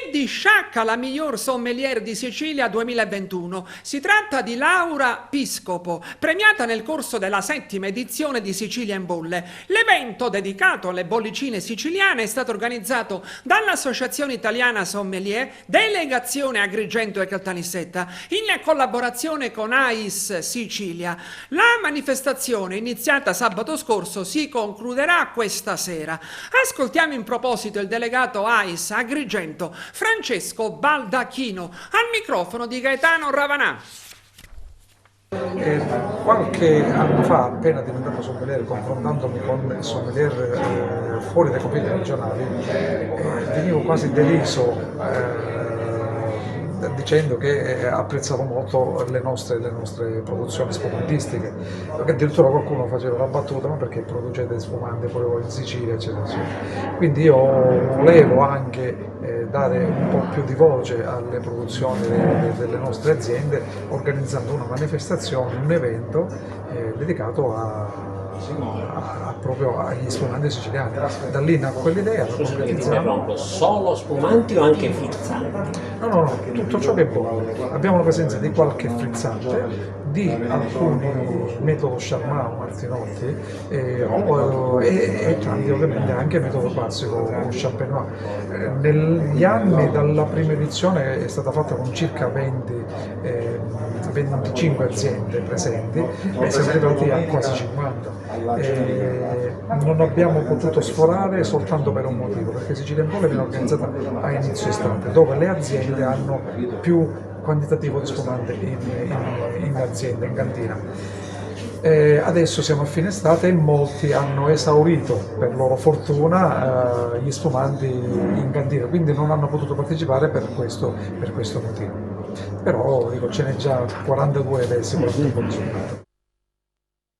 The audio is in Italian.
di Sciacca la miglior sommelier di Sicilia 2021. Si tratta di Laura Piscopo, premiata nel corso della 7ª edizione di Sicilia in Bolle. L'evento dedicato alle bollicine siciliane è stato organizzato dall'Associazione Italiana Sommelier, Delegazione Agrigento e Caltanissetta, in collaborazione con AIS Sicilia. La manifestazione, iniziata sabato scorso, si concluderà questa sera. Ascoltiamo in proposito il delegato AIS Agrigento, Francesco Baldacchino, al microfono di Gaetano Ravanà. Qualche anno fa, appena diventato sommelier, confrontandomi con sommelier fuori dai confini regionali, venivo quasi deriso dicendo che apprezzavo molto le nostre produzioni spumantistiche, perché addirittura qualcuno faceva la battuta: ma perché producete spumante pure voi in Sicilia, eccetera, eccetera. Quindi io volevo anche dare un po' più di voce alle produzioni delle nostre aziende, organizzando una manifestazione, un evento dedicato proprio agli spumanti siciliani. Da lì nacque l'idea, la concretizziamo. Solo spumanti o anche frizzanti? No, tutto ciò che è buono. Abbiamo la presenza di qualche frizzante, di alcuni metodo Charmat o Martinotti e tanti ovviamente anche metodo classico con Champenois. Negli anni dalla prima edizione è stata fatta con circa 25 aziende presenti e siamo arrivati a quasi 50. Non abbiamo potuto sforare soltanto per un motivo, perché Sicilia in Bolle viene organizzata a inizio estate, dove le aziende hanno più quantitativo di spumante in azienda, in cantina. Adesso siamo a fine estate e molti hanno esaurito, per loro fortuna, gli spumanti in cantina, quindi non hanno potuto partecipare per questo motivo. Però dico, ce n'è già 42 adesso, 41 di spumante.